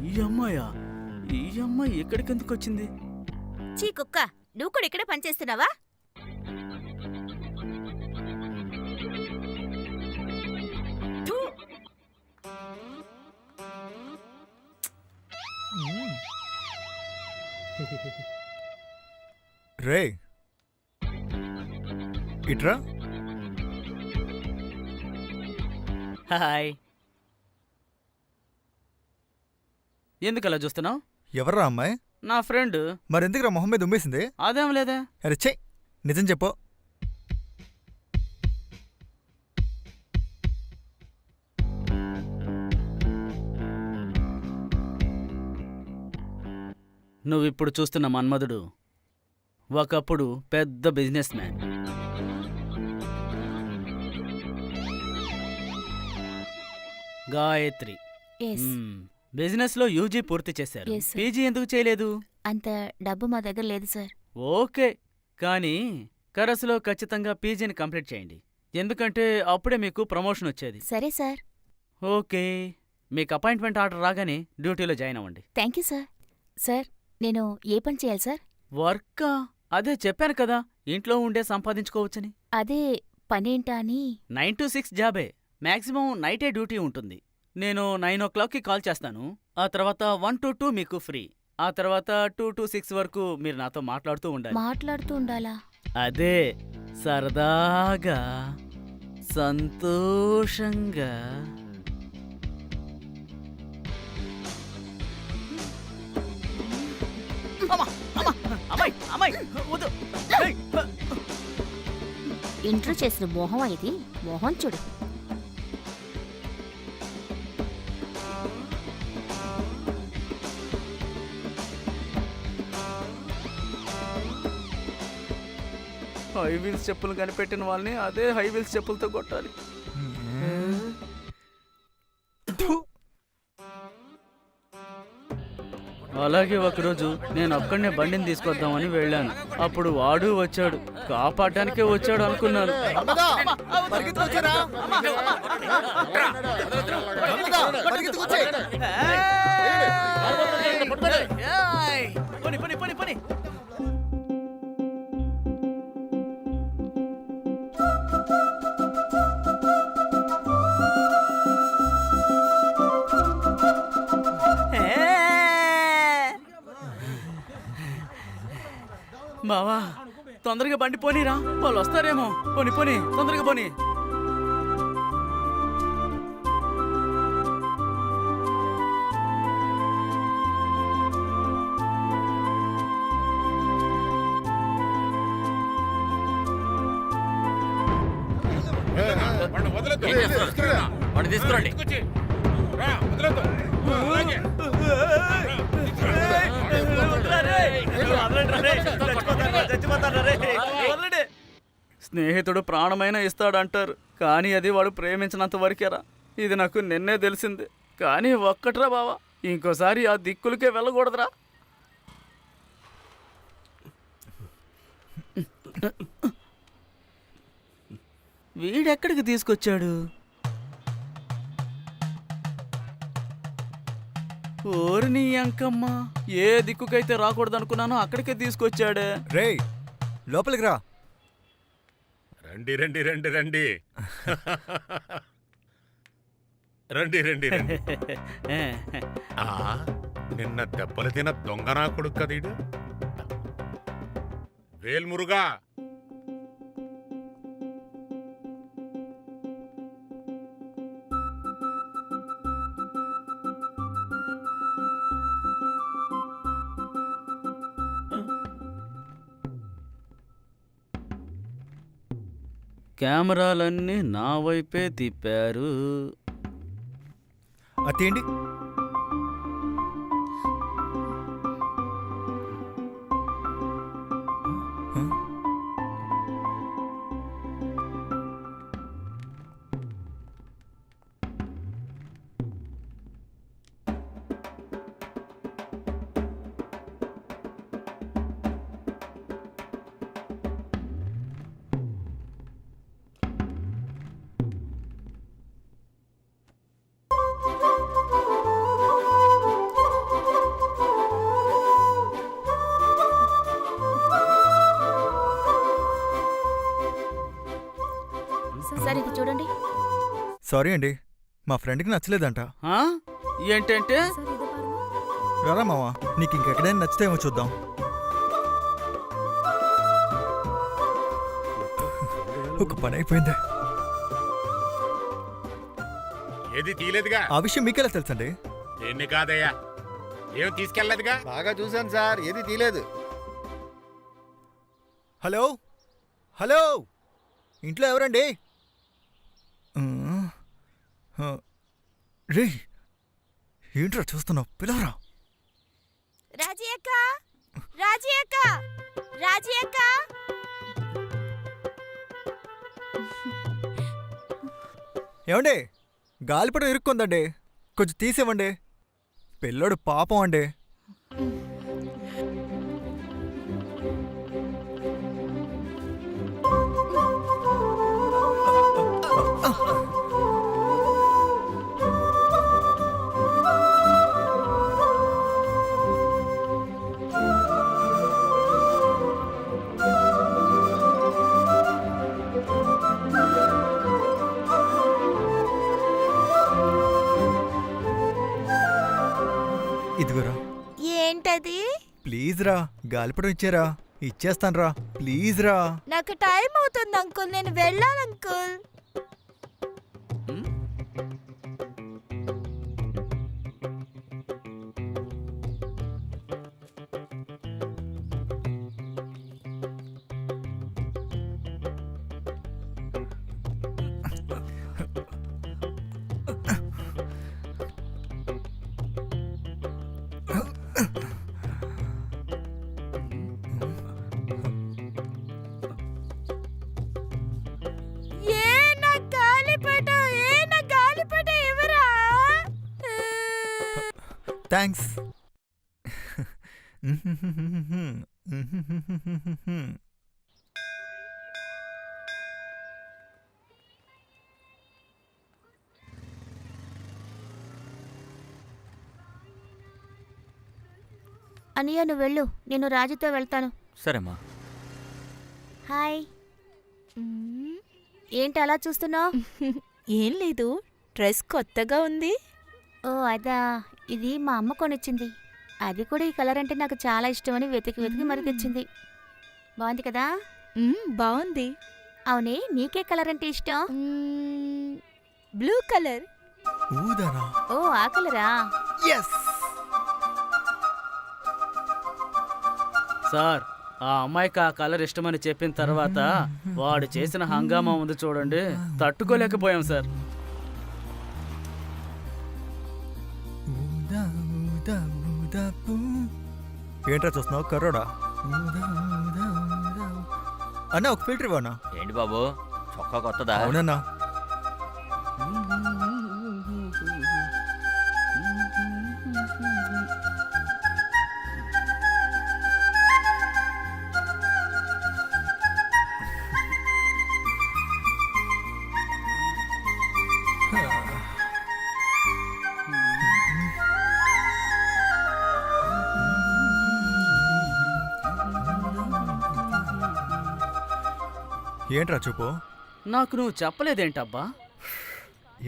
ఈ అమ్మాయా? ఈ అమ్మాయి ఎక్కడికెందుకు వచ్చింది? చీ కుక్క, నువ్వు కూడా ఇక్కడే పనిచేస్తున్నావా? రే ఇట్రా. హాయ్. ఎందుకు అలా చూస్తున్నావు? ఎవర్రా అమ్మాయి? నా ఫ్రెండ్. మరెందుకురా మొహం మీద ఉమ్మేసింది? అదేం లేదే. అరే ఛే, నిజం చెప్పు. నువ్విప్పుడు చూస్తున్న మన్మధుడు ఒకప్పుడు పెద్ద బిజినెస్ మ్యాన్. గాయత్రి బిజినెస్ లో యూజీ పూర్తి చేశారు. Yes, sir. పీజీ ఎందుకు చేయలేదు? అంత డబ్బు మా దగ్గర లేదు సార్. ఓకే, కానీ కరస్లో ఖచ్చితంగా పీజీని కంప్లీట్ చేయండి. ఎందుకంటే అప్పుడే మీకు ప్రమోషన్ వచ్చేది. సరే సార్. ఓకే, మీకు అపాయింట్మెంట్ ఆర్డర్ రాగానే డ్యూటీలో జాయిన్ అవ్వండి. Thank you sir. సార్, నేను ఏ పని చేయాలి సార్? వర్కా? అదే చెప్పాను కదా, ఇంట్లో ఉండే సంపాదించుకోవచ్చని. అదే పనేంటా అని. 9 to 6 జాబే. మ్యాక్సిమం నైటే డ్యూటీ ఉంటుంది. నేను 9 o'clockకి కాల్ చేస్తాను. ఆ తర్వాత 1 to 2 మీకు ఫ్రీ. ఆ తర్వాత 2 to 6 వరకు మీరు నాతో మాట్లాడుతూ ఉండాలి. మాట్లాడుతూ ఉండాలా? అదే సరదాగా, సంతోషంగా. ఇంట్రో చేసిన మోహం ఇది. మోహం చూడు. హై వీల్స్ చెప్పులు కనిపెట్టిన వాళ్ళని అదే హై వీల్స్ చెప్పులతో కొట్టాలి. అలాగే ఒకరోజు నేను ఒక్కడనే బండిని తీసుకొద్దామని వెళ్ళాను. అప్పుడు వాడు వచ్చాడు. కాపాడడానికే వచ్చాడు అనుకున్నాను. బావా, తొందరగా బండి పోనీరా, వాళ్ళు వస్తారేమో. పోని పోని, తొందరగా పోని. వాడిని తీసుకురండి. స్నేహితుడు ప్రాణమైన ఇస్తాడంటారు, కానీ అది వాడు ప్రేమించినంత వరకేరా. ఇది నాకు నిన్నే తెలిసింది. కానీ ఒక్కట్రా బావా, ఇంకోసారి ఆ దిక్కులకే వెళ్ళకూడదురా. వీడెక్కడికి తీసుకొచ్చాడు? ఓరిని అంకమ్మ, ఏ దిక్కుకైతే రాకూడదనుకున్నానో అక్కడికే తీసుకొచ్చాడే. రేయ్ లోపలికి రా. రండి రండి రండి రండి రండి రండి రండి. నిన్న దెబ్బలు తిన దొంగనా కొడుకు కదీడు. వేల్మురుగా, కెమెరాలన్నీ నా వైపే తిప్పారు. అదేంటి సార్ ఇది చూడండి. సారీ అండి, మా ఫ్రెండ్కి నచ్చలేదంట. ఆ? ఏంటంటే రారా మావా, నీకు ఇంకెక్కడైనా నచ్చితేమో చూద్దాం. ఒక పని అయిపోయింది. ఏది తీయలేదుగా. ఆ విషయం మీకెలా తెలుసండి? ఎన్ని కాదయ్యా, ఏం తీసుకెళ్ళలేదుగా. బాగా చూశాను సార్, ఏది తీలేదు. హలో హలో, ఇంట్లో ఎవరండి? రే, ఏంట్రా చూస్తున్నావు? పిలవరా. రాజీ అక్క, రాజీ అక్క, రాజీ అక్క. ఏమండి, గాలిపటం ఇరుక్కుందండి, కొంచెం తీసివ్వండి. పిల్లోడు పాపం అండి. ఇదిగోరా. ఏంటది? ప్లీజ్ రా, గాలిపటం ఇచ్చారా? ఇచ్చేస్తాను రా, ప్లీజ్ రా. నాకు టైం అవుతుంది అంకుల్, నేను వెళ్ళాలి అంకుల్. థ్యాంక్స్. అనియా నువ్వు వెళ్ళు, నేను రాజుతో వెళ్తాను. సరేమ్మా. హాయ్. ఏంటి అలా చూస్తున్నావు? ఏం లేదు, డ్రెస్ కొత్తగా ఉంది. ఓ అదా, ఇది మా అమ్మ కొనిచ్చింది. అది కూడా ఈ కలర్ అంటే నాకు చాలా ఇష్టమని వెతికి వెతికి మరి తెచ్చింది. బాగుంది కదా? బాగుంది. అవునే, నీకే కలర్ అంటే ఇష్టం? Blue colour. ఊదనా? ఓ ఆ కలరా? ఎస్. సార్, ఆ అమ్మాయికి ఆ కలర్ ఇష్టమని చెప్పిన తర్వాత వాడు చేసిన హంగామా ఉంది చూడండి, తట్టుకోలేకపోయాం సార్. ఏంట్రా చూస్తున్నావు కర్రోడా? అన్నా ఒక ఫిల్టర్ ఇవ్వనా? ఏంటి బాబు, చొక్కా కొత్తదా? అవునన్నా. ఏంట్రా చూపు? నాకు నువ్వు చెప్పలేదేంటబ్బా?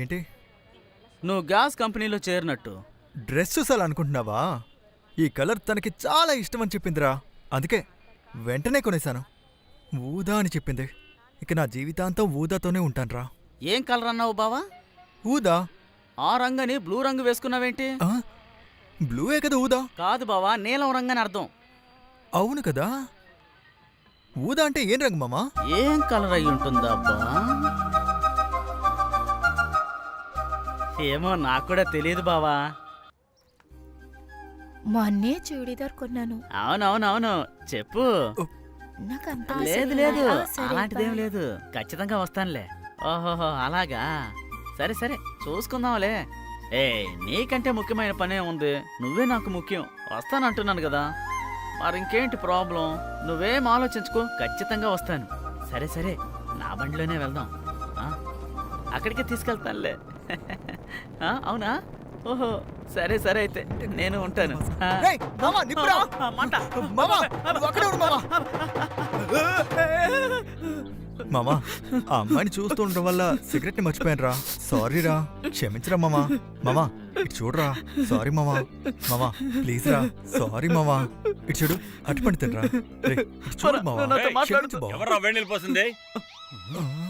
ఏంటి? నువ్వు గ్యాస్ కంపెనీలో చేరినట్టు. డ్రెస్ చూసాలనుకుంటున్నావా? ఈ కలర్ తనకి చాలా ఇష్టం అని చెప్పిందిరా, అందుకే వెంటనే కొనేశాను. ఊదా అని చెప్పింది. ఇక నా జీవితాంతం ఊదాతోనే ఉంటానురా. ఏం కలర్ అన్నావు బావా? ఊదా. ఆ రంగని బ్లూ రంగు వేసుకున్నావేంటి? బ్లూయే కదా ఊదా? కాదు బావా, నీలం రంగని అర్థం. అవును కదా. ఊదా అంటే ఏం రంగు మామా? ఏం కలర్ అయి ఉంటుందా అబ్బా? ఏమో నాకు కూడా తెలియదు బావా. మొన్నే చూడీదార్ కొన్నాను. అవునవునవును, చెప్పు. నాకు అంత లేదు లేదు, సరే, అలాంటిదేం బాయ్. లేదు. ఖచ్చితంగా వస్తానులే. ఓహోహో అలాగా, సరే సరే చూసుకుందాంలే. ఏ నీకంటే ముఖ్యమైన పనే ఉంది, నువ్వే నాకు ముఖ్యం. వస్తానంటున్నాను కదా, మరి ఇంకేంటి ప్రాబ్లం? నువ్వేం ఆలోచించుకో, ఖచ్చితంగా వస్తాను. సరే సరే, నా బండిలోనే వెళ్దాం. ఆ, అక్కడికే తీసుకెళ్తానులే. ఆ, అవునా? ఓహో సరే సరే, అయితే నేను ఉంటాను. ఆ. రేయ్, మామా, నిప్పురా! ఆ, మంట. మామా, నువ్వు అక్కడే ఉండు మామా. మామా, ఆ అమ్మాయిని చూస్తూ ఉండడం వల్ల సిగరెట్ ని మర్చిపోయానురా. సారీ రా, క్షమించరా మామా. మామా ఇటు చూడరా. సారీ మామా. మామా ప్లీజ్ రా, సారీ మామా. ఇటు చూడు, అటు పండుతాను రా. రేయ్, ఇటు చూడు మామా. నాతో మాట్లాడు. క్షమించు బావ. ఎవరు వేడి నిలిపోతుంది? ఆ.